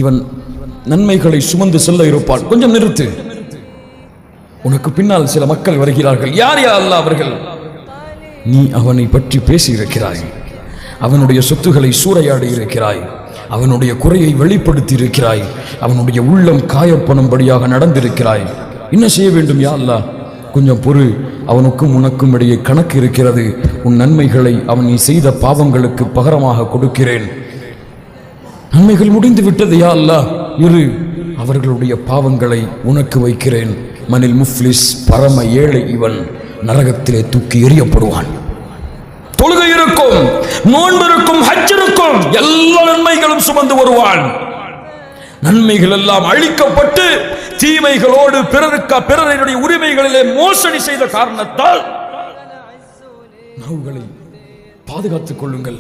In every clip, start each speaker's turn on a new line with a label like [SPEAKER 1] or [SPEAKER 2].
[SPEAKER 1] இவன் நன்மைகளை சுமந்து செல்ல இருப்பான். கொஞ்சம் நிறுத்து. உனக்கு பின்னால் சில மக்கள் வருகிறார்கள். யார் யா அல்லாஹ் அவர்கள்? நீ அவனை பற்றி பேசி இருக்கிறாய், அவனுடைய சொத்துக்களை சூறையாடி இருக்கிறாய், அவனுடைய குறையை வெளிப்படுத்தி இருக்கிறாய், அவனுடைய உள்ளம் காயப்பணும்படியாக நடந்திருக்கிறாய். என்ன செய்ய வேண்டும் யா அல்லாஹ்? கொஞ்சம் பொறு, அவனுக்கும் உனக்கும் இடையே கணக்கு இருக்கிறது. உன் நன்மைகளை அவன் நீ செய்த பாவங்களுக்கு பகரமாக கொடுக்கிறேன். நன்மைகள் முடிந்து விட்டது யா அல்லாஹ், இரு, அவர்களுடைய பாவங்களை உனக்கு வைக்கிறேன். மனில் முஃப்லிஸ், பரம ஏழை இவன் நரகத்திலே தூக்கி எறியப்படுவான். தொழுகை இருக்கும், நோன்பு இருக்கும், ஹஜ் இருக்கும், எல்லா நன்மைகளும் சுமந்து வருவான். நன்மைகள் எல்லாம் அழிக்கப்பட்டு தீமைகளோடு பிறருடைய உரிமைகளிலே மோசடி செய்த காரணத்தால் நாவுகளை பாதுகாத்துக் கொள்ளுங்கள்,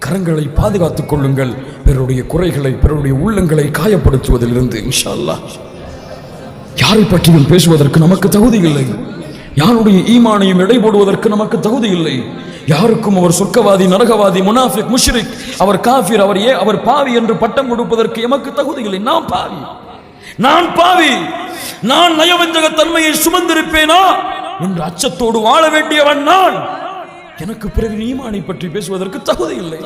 [SPEAKER 1] கரங்களை பாதுகாத்துக் கொள்ளுங்கள். பிறருடைய குறைகளை, பிறருடைய உள்ளங்களை காயப்படுத்துவதிலிருந்து இன்ஷா அல்லாஹ். யாரை பற்றியும் பேசுவதற்கு நமக்கு தகுதி இல்லை. யாருடைய ஈமானையும் எடை போடுவதற்கு நமக்கு தகுதி இல்லை. யாருக்கும் அவர் சொர்க்கவாதி, நரகவாதி, முனாஃபிக், முஷ்ரிக், அவர் காஃபிர், அவர் பாவி என்று பட்டம் கொடுப்பதற்கு எமக்கு தகுதி இல்லை. நான் பாவி, நான் பாவி, நான் நயவஞ்சக தன்மையை சுமந்திருப்பேனா என்று அச்சத்தோடு வாழ வேண்டியவன் நான். எனக்கு பிறகு ஈமானை பற்றி பேசுவதற்கு தகுதி இல்லை.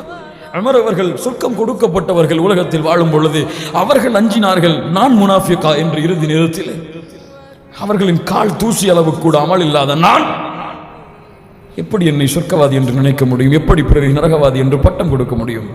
[SPEAKER 1] உமர் அவர்கள் சொர்க்கம் கொடுக்கப்பட்டவர்கள் உலகத்தில் வாழும் பொழுது அவர்கள் அஞ்சினார்கள், நான் முனாஃபிகா என்று இறுதி நேரத்தில். அவர்களின் கால் தூசி அளவு கூட அமல் இல்லாத நான் எப்படி என்னை சொர்க்கவாதி என்று நினைக்க முடியும்? எப்படி பிறரை நரகவாதி என்று பட்டம் கொடுக்க முடியும்?